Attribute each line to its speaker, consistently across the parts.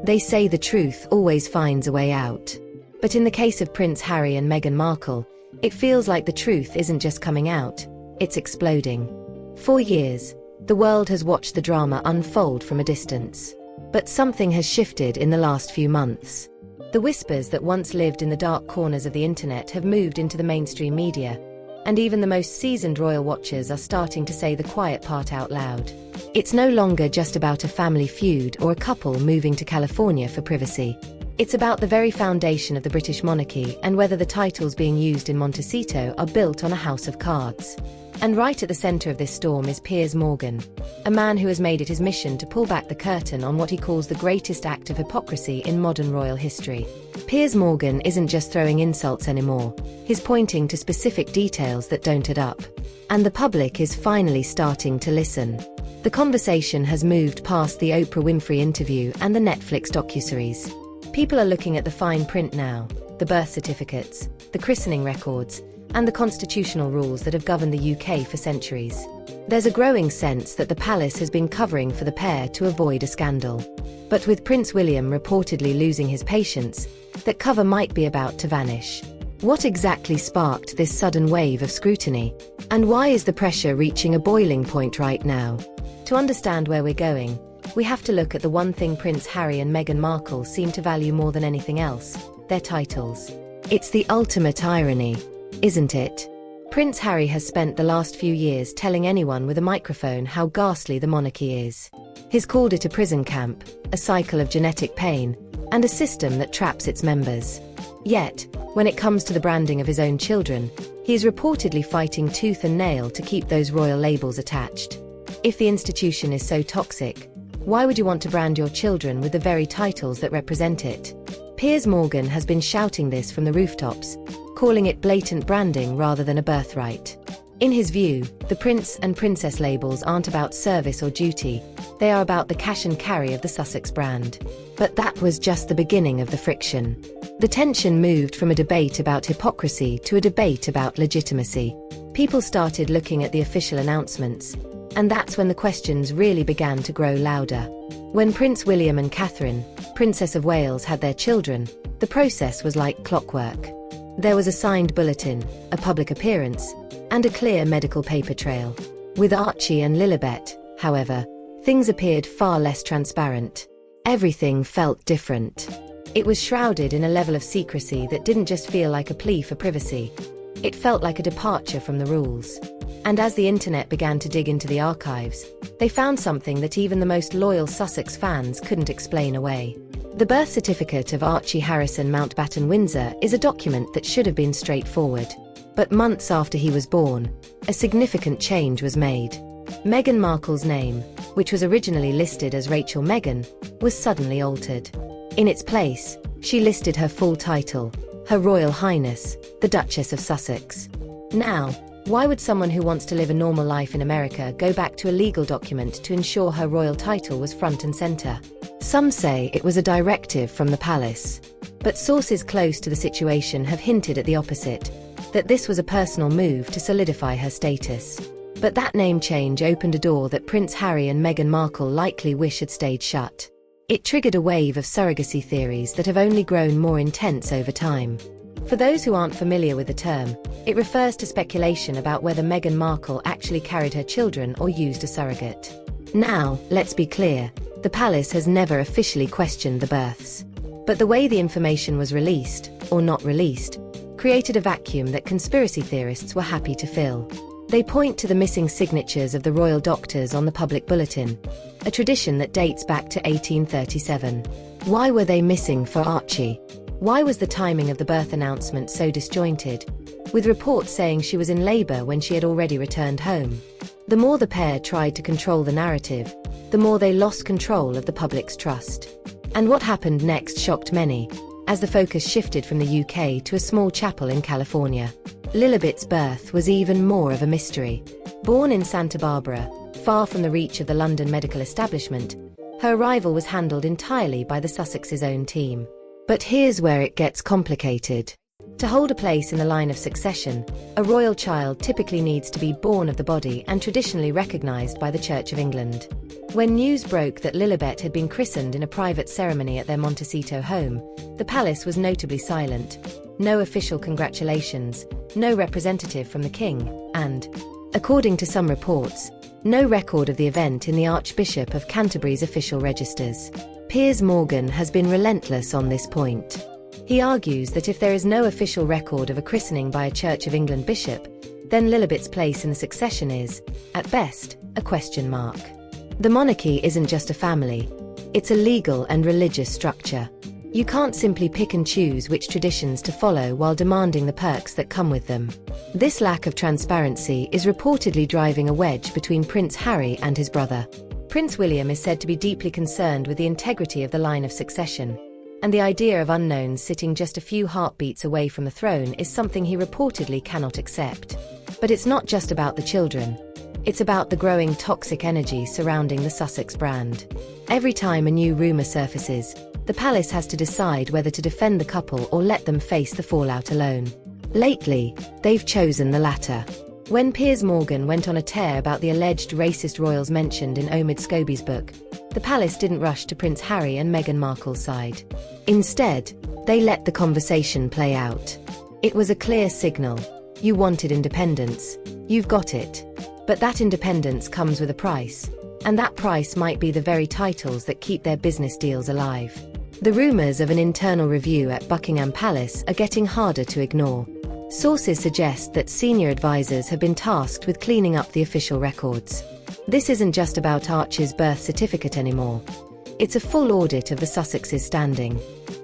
Speaker 1: They say the truth always finds a way out. But in the case of Prince Harry and Meghan Markle, it feels like the truth isn't just coming out, it's exploding. For years, the world has watched the drama unfold from a distance. But something has shifted in the last few months. The whispers that once lived in the dark corners of the internet have moved into the mainstream media, and even the most seasoned royal watchers are starting to say the quiet part out loud. It's no longer just about a family feud or a couple moving to California for privacy. It's about the very foundation of the British monarchy and whether the titles being used in Montecito are built on a house of cards. And right at the center of this storm is Piers Morgan, a man who has made it his mission to pull back the curtain on what he calls the greatest act of hypocrisy in modern royal history. Piers Morgan isn't just throwing insults anymore, he's pointing to specific details that don't add up. And the public is finally starting to listen. The conversation has moved past the Oprah Winfrey interview and the Netflix docuseries. People are looking at the fine print now, the birth certificates, the christening records, and the constitutional rules that have governed the UK for centuries. There's a growing sense that the palace has been covering for the pair to avoid a scandal. But with Prince William reportedly losing his patience, that cover might be about to vanish. What exactly sparked this sudden wave of scrutiny? And why is the pressure reaching a boiling point right now? To understand where we're going, we have to look at the one thing Prince Harry and Meghan Markle seem to value more than anything else: their titles. It's the ultimate irony, isn't it? Prince Harry has spent the last few years telling anyone with a microphone how ghastly the monarchy is. He's called it a prison camp, a cycle of genetic pain, and a system that traps its members. Yet, when it comes to the branding of his own children, he is reportedly fighting tooth and nail to keep those royal labels attached. If the institution is so toxic, why would you want to brand your children with the very titles that represent it? Piers Morgan has been shouting this from the rooftops, calling it blatant branding rather than a birthright. In his view, the prince and princess labels aren't about service or duty, they are about the cash and carry of the Sussex brand. But that was just the beginning of the friction. The tension moved from a debate about hypocrisy to a debate about legitimacy. People started looking at the official announcements, and that's when the questions really began to grow louder. When Prince William and Catherine, Princess of Wales, had their children, the process was like clockwork. There was a signed bulletin, a public appearance, and a clear medical paper trail. With Archie and Lilibet, however, things appeared far less transparent. Everything felt different. It was shrouded in a level of secrecy that didn't just feel like a plea for privacy. It felt like a departure from the rules. And as the internet began to dig into the archives, they found something that even the most loyal Sussex fans couldn't explain away. The birth certificate of Archie Harrison Mountbatten Windsor is a document that should have been straightforward. But months after he was born, a significant change was made. Meghan Markle's name, which was originally listed as Rachel Meghan, was suddenly altered. In its place, she listed her full title, Her Royal Highness, the Duchess of Sussex. Now, why would someone who wants to live a normal life in America go back to a legal document to ensure her royal title was front and center? Some say it was a directive from the palace. But sources close to the situation have hinted at the opposite, that this was a personal move to solidify her status. But that name change opened a door that Prince Harry and Meghan Markle likely wish had stayed shut. It triggered a wave of surrogacy theories that have only grown more intense over time. For those who aren't familiar with the term, it refers to speculation about whether Meghan Markle actually carried her children or used a surrogate. Now, let's be clear, the palace has never officially questioned the births. But the way the information was released, or not released, created a vacuum that conspiracy theorists were happy to fill. They point to the missing signatures of the royal doctors on the public bulletin, a tradition that dates back to 1837. Why were they missing for Archie? Why was the timing of the birth announcement so disjointed, with reports saying she was in labor when she had already returned home? The more the pair tried to control the narrative, the more they lost control of the public's trust. And what happened next shocked many, as the focus shifted from the UK to a small chapel in California. Lilibet's birth was even more of a mystery. Born in Santa Barbara, far from the reach of the London medical establishment, her arrival was handled entirely by the Sussex's own team. But here's where it gets complicated. To hold a place in the line of succession, a royal child typically needs to be born of the body and traditionally recognized by the Church of England. When news broke that Lilibet had been christened in a private ceremony at their Montecito home, the palace was notably silent. No official congratulations, no representative from the king, and, according to some reports, no record of the event in the Archbishop of Canterbury's official registers. Piers has been relentless on this point. He argues that if there is no official record of a christening by a Church of England bishop, then Lilibet's place in the succession is, at best, a question mark. The monarchy isn't just a family. It's a legal and religious structure. You can't simply pick and choose which traditions to follow while demanding the perks that come with them. This lack of transparency is reportedly driving a wedge between Prince Harry and his brother. Prince William is said to be deeply concerned with the integrity of the line of succession, and the idea of unknowns sitting just a few heartbeats away from the throne is something he reportedly cannot accept. But it's not just about the children. It's about the growing toxic energy surrounding the Sussex brand. Every time a new rumour surfaces, the palace has to decide whether to defend the couple or let them face the fallout alone. Lately, they've chosen the latter. When Piers went on a tear about the alleged racist royals mentioned in Omid Scobie's book, the palace didn't rush to Prince Harry and Meghan Markle's side. Instead, they let the conversation play out. It was a clear signal. You wanted independence. You've got it. But that independence comes with a price, and that price might be the very titles that keep their business deals alive. The rumours of an internal review at Buckingham Palace are getting harder to ignore. Sources suggest that senior advisors have been tasked with cleaning up the official records. This isn't just about Archie's birth certificate anymore. It's a full audit of the Sussexes' standing.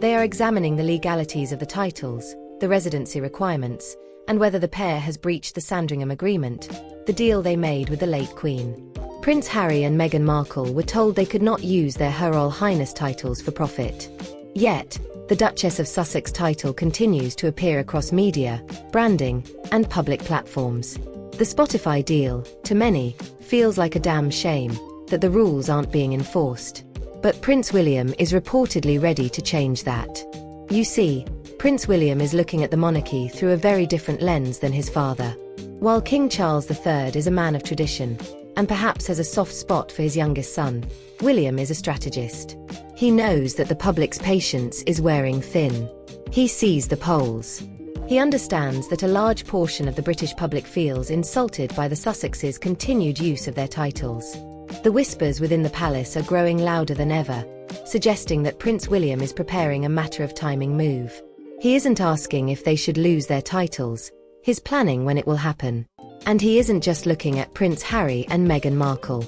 Speaker 1: They are examining the legalities of the titles, the residency requirements, and whether the pair has breached the Sandringham Agreement, the deal they made with the late Queen. Prince Harry and Meghan Markle were told they could not use their Her Royal Highness titles for profit. Yet, the Duchess of Sussex title continues to appear across media, branding, and public platforms. The Spotify deal, to many, feels like a damn shame that the rules aren't being enforced. But Prince William is reportedly ready to change that. You see, Prince William is looking at the monarchy through a very different lens than his father. While King Charles III is a man of tradition, and perhaps has a soft spot for his youngest son, William is a strategist. He knows that the public's patience is wearing thin. He sees the polls. He understands that a large portion of the British public feels insulted by the Sussexes' continued use of their titles. The whispers within the palace are growing louder than ever, suggesting that Prince William is preparing a matter-of-timing move. He isn't asking if they should lose their titles, he's planning when it will happen. And he isn't just looking at Prince Harry and Meghan Markle.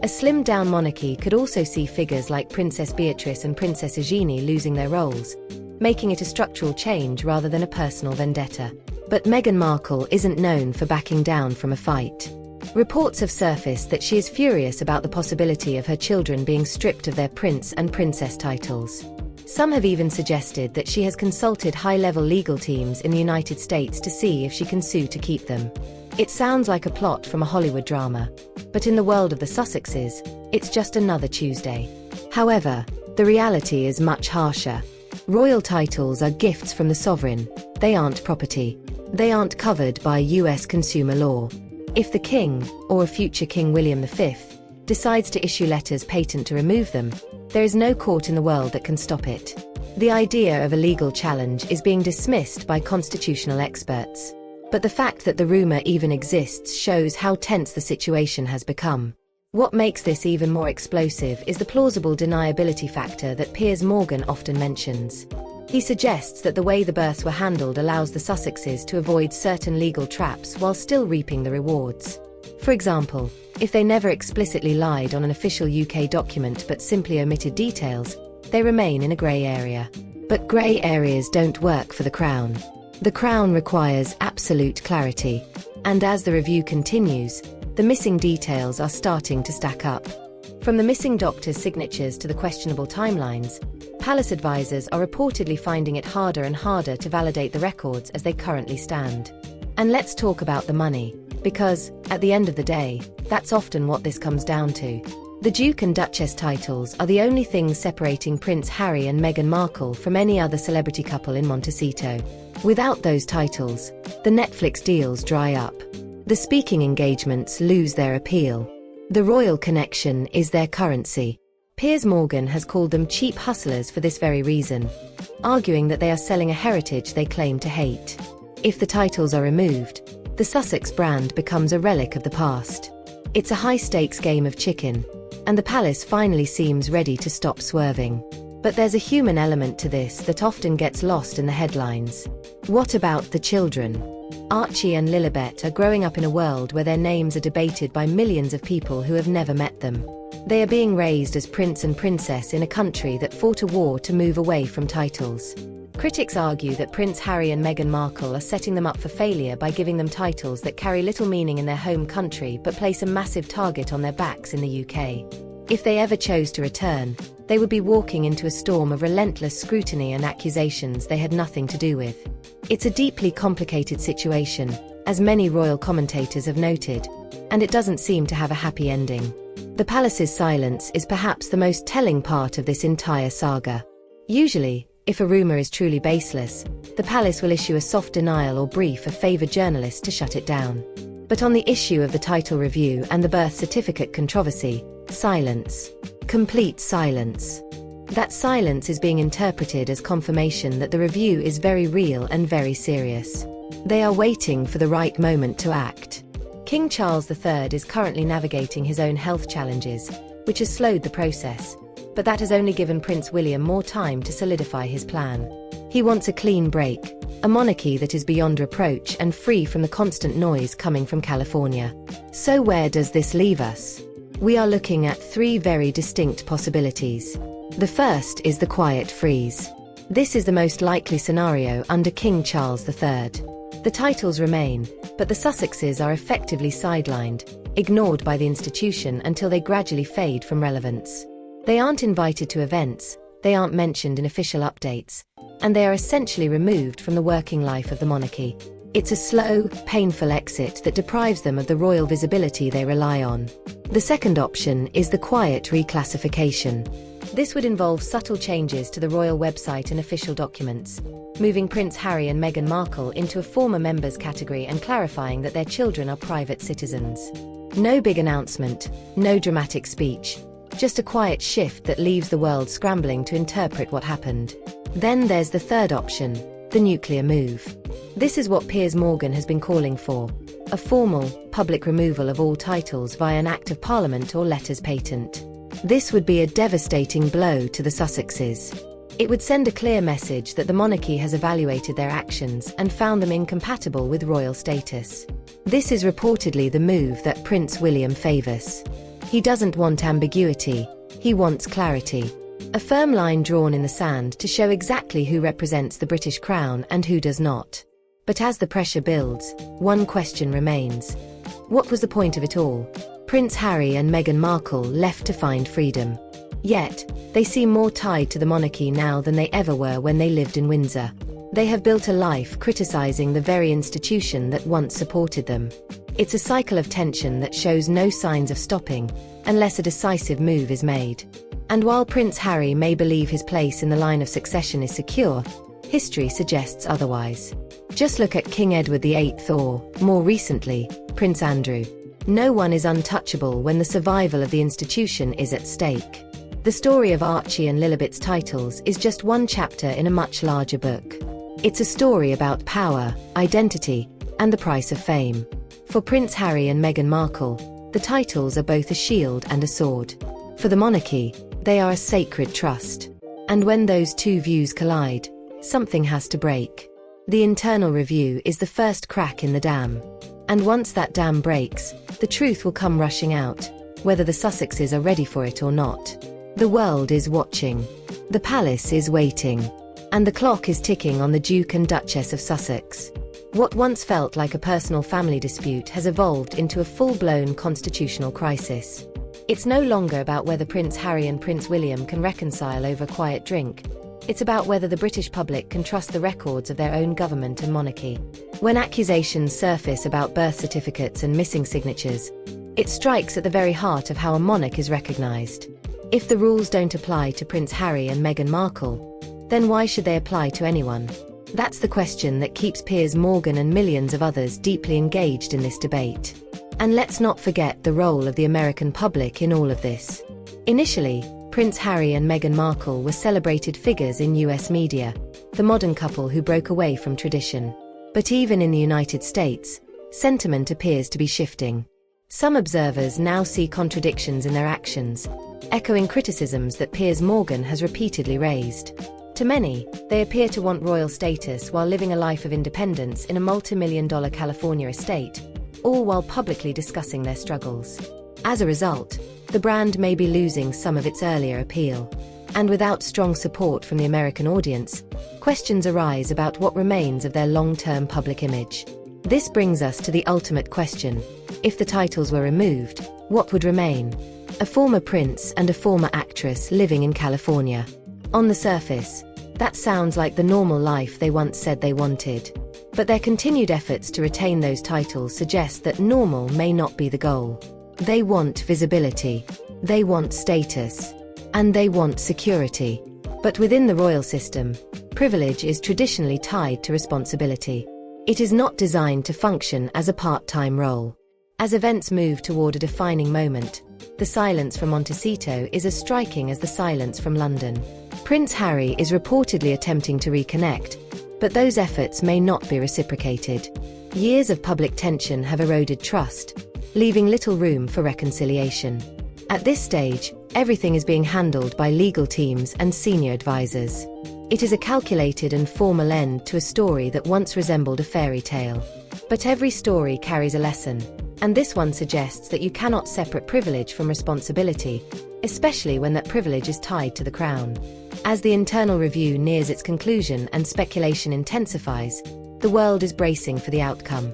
Speaker 1: A slimmed-down monarchy could also see figures like Princess Beatrice and Princess Eugenie losing their roles, making it a structural change rather than a personal vendetta. But Meghan Markle isn't known for backing down from a fight. Reports have surfaced that she is furious about the possibility of her children being stripped of their prince and princess titles. Some have even suggested that she has consulted high-level legal teams in the United States to see if she can sue to keep them. It sounds like a plot from a Hollywood drama, but in the world of the Sussexes, it's just another Tuesday. However, the reality is much harsher. Royal titles are gifts from the sovereign. They aren't property. They aren't covered by US consumer law. If the King, or a future King William V, decides to issue letters patent to remove them, there is no court in the world that can stop it. The idea of a legal challenge is being dismissed by constitutional experts. But the fact that the rumor even exists shows how tense the situation has become. What makes this even more explosive is the plausible deniability factor that Piers often mentions. He suggests that the way the births were handled allows the Sussexes to avoid certain legal traps while still reaping the rewards. For example, if they never explicitly lied on an official UK document but simply omitted details, they remain in a grey area. But grey areas don't work for the Crown. The Crown requires absolute clarity. And as the review continues, the missing details are starting to stack up. From the missing doctors' signatures to the questionable timelines, palace advisors are reportedly finding it harder and harder to validate the records as they currently stand. And let's talk about the money, because, at the end of the day, that's often what this comes down to. The Duke and Duchess titles are the only things separating Prince Harry and Meghan Markle from any other celebrity couple in Montecito. Without those titles, the Netflix deals dry up. The speaking engagements lose their appeal. The royal connection is their currency. Piers Morgan has called them cheap hustlers for this very reason, arguing that they are selling a heritage they claim to hate. If the titles are removed, the Sussex brand becomes a relic of the past. It's a high-stakes game of chicken, and the palace finally seems ready to stop swerving. But there's a human element to this that often gets lost in the headlines. What about the children? Archie and Lilibet are growing up in a world where their names are debated by millions of people who have never met them. They are being raised as prince and princess in a country that fought a war to move away from titles. Critics argue that Prince Harry and Meghan Markle are setting them up for failure by giving them titles that carry little meaning in their home country but place a massive target on their backs in the UK. If they ever chose to return, they would be walking into a storm of relentless scrutiny and accusations they had nothing to do with. It's a deeply complicated situation, as many royal commentators have noted, and it doesn't seem to have a happy ending. The palace's silence is perhaps the most telling part of this entire saga. Usually, if a rumor is truly baseless, the palace will issue a soft denial or brief a favoured journalist to shut it down. But on the issue of the title review and the birth certificate controversy, silence. Complete silence. That silence is being interpreted as confirmation that the review is very real and very serious. They are waiting for the right moment to act. King Charles III is currently navigating his own health challenges, which has slowed the process, but that has only given Prince William more time to solidify his plan. He wants a clean break, a monarchy that is beyond reproach and free from the constant noise coming from California. So where does this leave us? We are looking at three very distinct possibilities. The first is the quiet freeze. This is the most likely scenario under King Charles III. The titles remain, but the Sussexes are effectively sidelined, ignored by the institution until they gradually fade from relevance. They aren't invited to events, they aren't mentioned in official updates, and they are essentially removed from the working life of the monarchy. It's a slow, painful exit that deprives them of the royal visibility they rely on. The second option is the quiet reclassification. This would involve subtle changes to the royal website and official documents, moving Prince Harry and Meghan Markle into a former members category and clarifying that their children are private citizens. No big announcement, no dramatic speech, just a quiet shift that leaves the world scrambling to interpret what happened. Then there's the third option, the nuclear move. This is what Piers Morgan has been calling for, a formal, public removal of all titles via an Act of Parliament or letters patent. This would be a devastating blow to the Sussexes. It would send a clear message that the monarchy has evaluated their actions and found them incompatible with royal status. This is reportedly the move that Prince William favours. He doesn't want ambiguity, he wants clarity. A firm line drawn in the sand to show exactly who represents the British crown and who does not. But as the pressure builds, one question remains. What was the point of it all? Prince Harry and Meghan Markle left to find freedom. Yet, they seem more tied to the monarchy now than they ever were when they lived in Windsor. They have built a life criticising the very institution that once supported them. It's a cycle of tension that shows no signs of stopping, unless a decisive move is made. And while Prince Harry may believe his place in the line of succession is secure, history suggests otherwise. Just look at King Edward VIII or, more recently, Prince Andrew. No one is untouchable when the survival of the institution is at stake. The story of Archie and Lilibet's titles is just one chapter in a much larger book. It's a story about power, identity, and the price of fame. For Prince Harry and Meghan Markle, the titles are both a shield and a sword. For the monarchy, they are a sacred trust. And when those two views collide, something has to break. The internal review is the first crack in the dam. And once that dam breaks, the truth will come rushing out, whether the Sussexes are ready for it or not. The world is watching. The palace is waiting. And the clock is ticking on the Duke and Duchess of Sussex. What once felt like a personal family dispute has evolved into a full-blown constitutional crisis. It's no longer about whether Prince Harry and Prince William can reconcile over a quiet drink. It's about whether the British public can trust the records of their own government and monarchy. When accusations surface about birth certificates and missing signatures, it strikes at the very heart of how a monarch is recognised. If the rules don't apply to Prince Harry and Meghan Markle, then why should they apply to anyone? That's the question that keeps Piers Morgan and millions of others deeply engaged in this debate. And let's not forget the role of the American public in all of this. Initially, Prince Harry and Meghan Markle were celebrated figures in US media, the modern couple who broke away from tradition. But even in the United States, sentiment appears to be shifting. Some observers now see contradictions in their actions, echoing criticisms that Piers Morgan has repeatedly raised. To many, they appear to want royal status while living a life of independence in a multi-million-dollar California estate, all while publicly discussing their struggles. As a result, the brand may be losing some of its earlier appeal. And without strong support from the American audience, questions arise about what remains of their long-term public image. This brings us to the ultimate question: if the titles were removed, what would remain? A former prince and a former actress living in California. On the surface, that sounds like the normal life they once said they wanted. But their continued efforts to retain those titles suggest that normal may not be the goal. They want visibility, they want status, and they want security. But within the royal system, privilege is traditionally tied to responsibility. It is not designed to function as a part-time role. As events move toward a defining moment, the silence from Montecito is as striking as the silence from London. Prince Harry is reportedly attempting to reconnect, but those efforts may not be reciprocated. Years of public tension have eroded trust, leaving little room for reconciliation. At this stage, everything is being handled by legal teams and senior advisors. It is a calculated and formal end to a story that once resembled a fairy tale. But every story carries a lesson, and this one suggests that you cannot separate privilege from responsibility, especially when that privilege is tied to the crown. As the internal review nears its conclusion and speculation intensifies, the world is bracing for the outcome.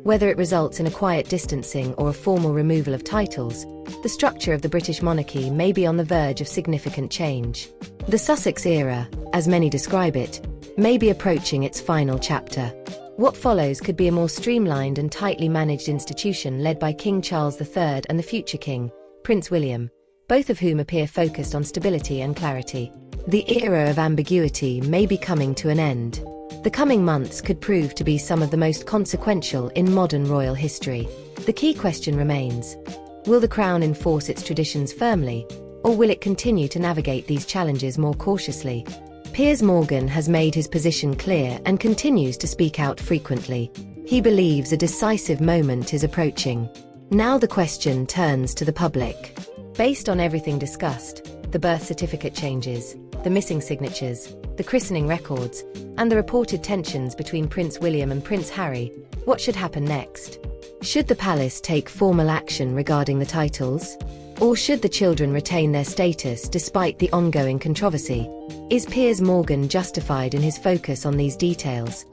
Speaker 1: Whether it results in a quiet distancing or a formal removal of titles, the structure of the British monarchy may be on the verge of significant change. The Sussex era, as many describe it, may be approaching its final chapter. What follows could be a more streamlined and tightly managed institution led by King Charles III and the future king, Prince William, both of whom appear focused on stability and clarity. The era of ambiguity may be coming to an end. The coming months could prove to be some of the most consequential in modern royal history. The key question remains: will the crown enforce its traditions firmly, or will it continue to navigate these challenges more cautiously? Piers Morgan has made his position clear and continues to speak out frequently. He believes a decisive moment is approaching. Now the question turns to the public. Based on everything discussed, the birth certificate changes, the missing signatures, the christening records, and the reported tensions between Prince William and Prince Harry, what should happen next? Should the palace take formal action regarding the titles? Or should the children retain their status despite the ongoing controversy? Is Piers Morgan justified in his focus on these details?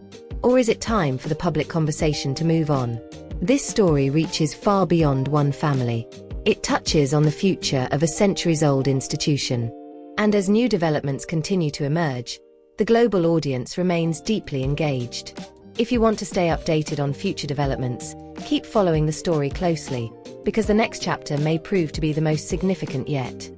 Speaker 1: Or is it time for the public conversation to move on? This story reaches far beyond one family. It touches on the future of a centuries-old institution. And as new developments continue to emerge, the global audience remains deeply engaged. If you want to stay updated on future developments, keep following the story closely, because the next chapter may prove to be the most significant yet.